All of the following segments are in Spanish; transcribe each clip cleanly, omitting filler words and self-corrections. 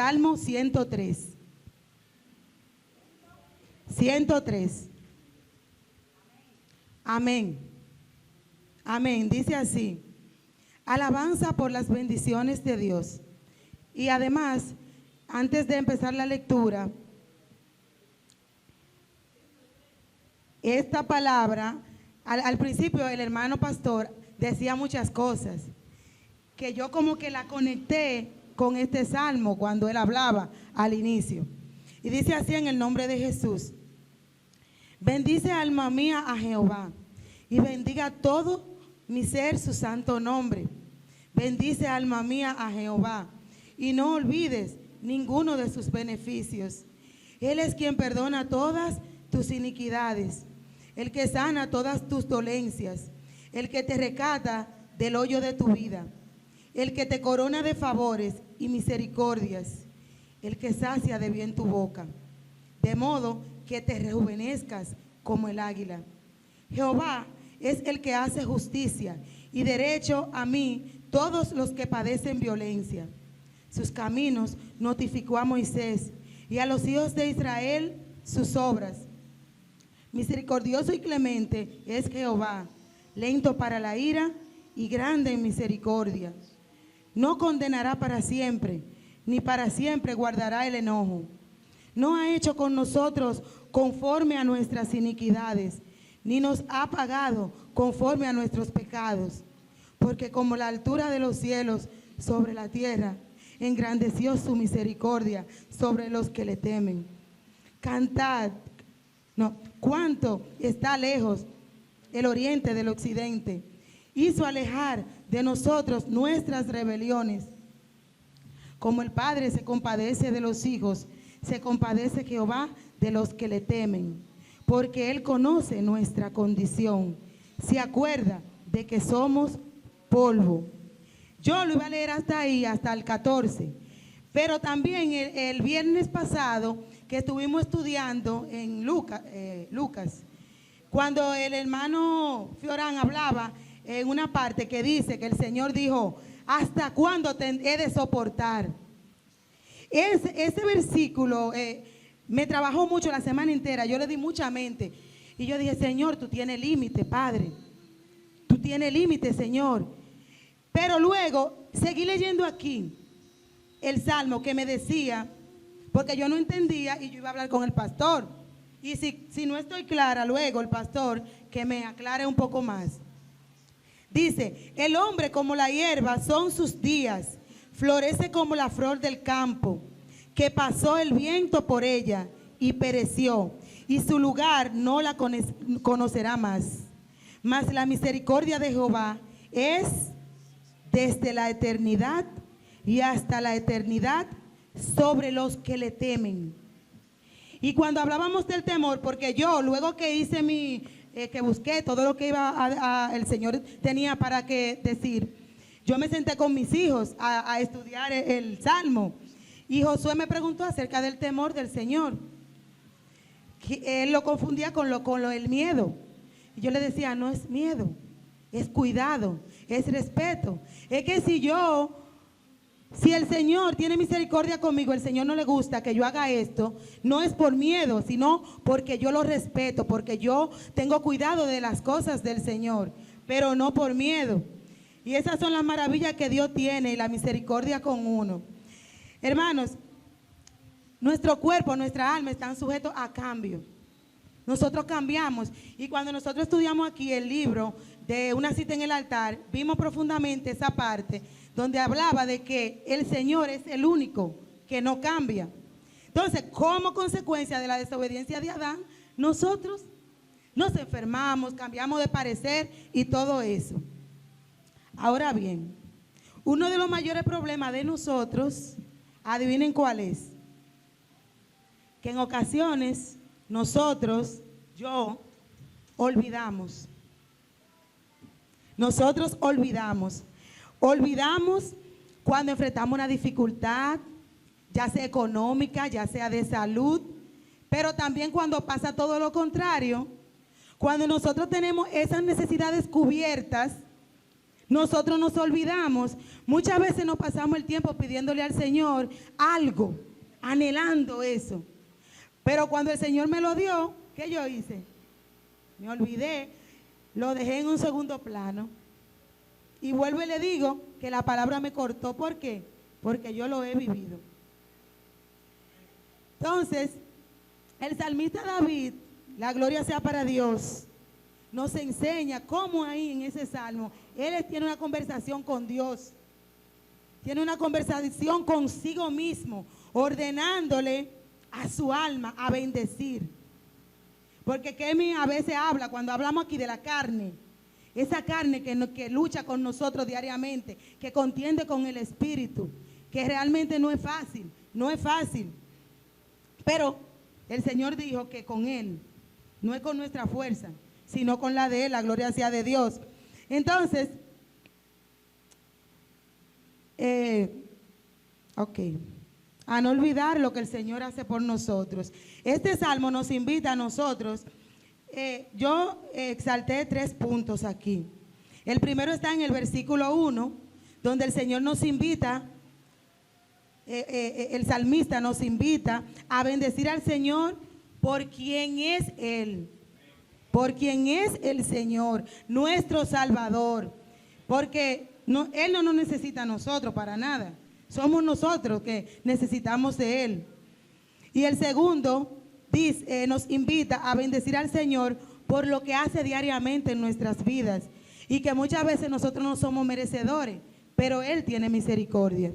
Salmo 103. 103. Amén. Amén. Dice así: alabanza por las bendiciones de Dios. Y además, antes de empezar la lectura, esta palabra, al principio el hermano pastor decía muchas cosas, que yo como que la conecté con este salmo cuando él hablaba al inicio. Y dice así en el nombre de Jesús: bendice alma mía a Jehová, y bendiga todo mi ser su santo nombre. Bendice alma mía a Jehová, y no olvides ninguno de sus beneficios. Él es quien perdona todas tus iniquidades, el que sana todas tus dolencias, el que te rescata del hoyo de tu vida, el que te corona de favores y misericordias, el que sacia de bien tu boca, de modo que te rejuvenezcas como el águila. Jehová es el que hace justicia y derecho a mí todos los que padecen violencia. Sus caminos notificó a Moisés, y a los hijos de Israel sus obras. Misericordioso y clemente es Jehová, lento para la ira y grande en misericordia. No condenará para siempre, ni para siempre guardará el enojo. No ha hecho con nosotros conforme a nuestras iniquidades, ni nos ha pagado conforme a nuestros pecados. Porque como la altura de los cielos sobre la tierra, engrandeció su misericordia sobre los que le temen. Cantad, cuánto está lejos el oriente del occidente. Hizo alejar de nosotros nuestras rebeliones. Como el Padre se compadece de los hijos, se compadece Jehová de los que le temen, porque Él conoce nuestra condición, se acuerda de que somos polvo. Yo lo iba a leer hasta ahí, hasta el 14, pero también el viernes pasado que estuvimos estudiando en Lucas, cuando el hermano Fiorán hablaba en una parte que dice que el Señor dijo: ¿hasta cuándo te he de soportar? Ese versículo me trabajó mucho la semana entera, yo le di mucha mente. Y yo dije: Señor, tú tienes límite, Padre. Tú tienes límite, Señor. Pero luego seguí leyendo aquí el salmo que me decía, porque yo no entendía y yo iba a hablar con el pastor. Y si no estoy clara, luego el pastor que me aclare un poco más. Dice: el hombre como la hierba son sus días, florece como la flor del campo, que pasó el viento por ella y pereció, y su lugar no la conocerá más. Mas la misericordia de Jehová es desde la eternidad y hasta la eternidad sobre los que le temen. Y cuando hablábamos del temor, porque yo luego que hice que busqué todo lo que el Señor tenía para que decir, yo me senté con mis hijos a estudiar el Salmo, y Josué me preguntó acerca del temor del Señor. Él lo confundía con el miedo, y yo le decía: no es miedo, es cuidado, es respeto. Es que si el Señor tiene misericordia conmigo, el Señor no le gusta que yo haga esto, no es por miedo, sino porque yo lo respeto, porque yo tengo cuidado de las cosas del Señor, pero no por miedo. Y esas son las maravillas que Dios tiene y la misericordia con uno. Hermanos, nuestro cuerpo, nuestra alma están sujetos a cambio. Nosotros cambiamos, y cuando nosotros estudiamos aquí el libro de Una cita en el altar, vimos profundamente esa parte donde hablaba de que el Señor es el único que no cambia. Entonces, como consecuencia de la desobediencia de Adán, nosotros nos enfermamos, cambiamos de parecer y todo eso. Ahora bien, uno de los mayores problemas de nosotros, adivinen cuál es, que en ocasiones nosotros, olvidamos. Nosotros olvidamos cuando enfrentamos una dificultad, ya sea económica, ya sea de salud, pero también cuando pasa todo lo contrario. Cuando nosotros tenemos esas necesidades cubiertas, nosotros nos olvidamos. Muchas veces nos pasamos el tiempo pidiéndole al Señor algo, anhelando eso. Pero cuando el Señor me lo dio, ¿qué yo hice? Me olvidé, lo dejé en un segundo plano. Y vuelvo y le digo que la palabra me cortó. ¿Por qué? Porque yo lo he vivido. Entonces, el salmista David, la gloria sea para Dios, nos enseña cómo ahí en ese salmo, él tiene una conversación con Dios. Tiene una conversación consigo mismo, ordenándole a su alma a bendecir. Porque Kemi a veces habla, cuando hablamos aquí de la carne, esa carne que lucha con nosotros diariamente, que contiende con el espíritu, que realmente no es fácil, no es fácil. Pero el Señor dijo que con Él, no es con nuestra fuerza, sino con la de Él, la gloria sea de Dios. Entonces, a no olvidar lo que el Señor hace por nosotros. Este salmo nos invita a nosotros. Yo exalté 3 puntos aquí. El primero está en el versículo 1, donde el Señor nos invita, el salmista nos invita a bendecir al Señor por quien es Él, por quien es el Señor, nuestro Salvador, porque Él no nos necesita a nosotros para nada, somos nosotros que necesitamos de Él. Y el segundo nos invita a bendecir al Señor por lo que hace diariamente en nuestras vidas, y que muchas veces nosotros no somos merecedores, pero Él tiene misericordia.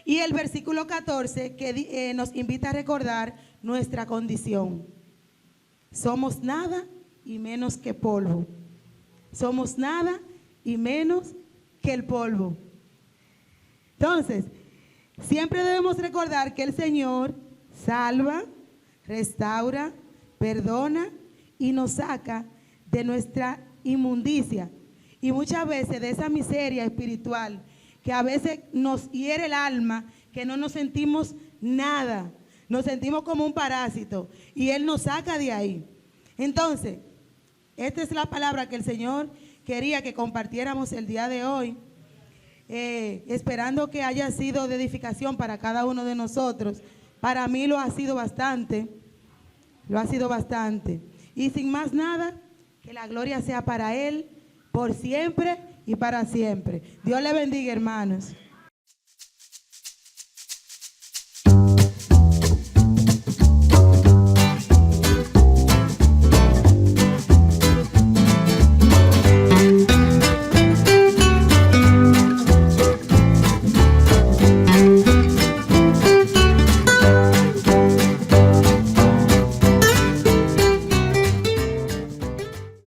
Y el versículo 14 que nos invita a recordar nuestra condición. Somos nada y menos que polvo. Somos nada y menos que el polvo. Entonces, siempre debemos recordar que el Señor salva, restaura, perdona y nos saca de nuestra inmundicia. Y muchas veces de esa miseria espiritual que a veces nos hiere el alma, que no nos sentimos nada, nos sentimos como un parásito, y Él nos saca de ahí. Entonces, esta es la palabra que el Señor quería que compartiéramos el día de hoy, esperando que haya sido de edificación para cada uno de nosotros. Para mí lo ha sido bastante, Y sin más nada, que la gloria sea para Él, por siempre y para siempre. Dios le bendiga, hermanos.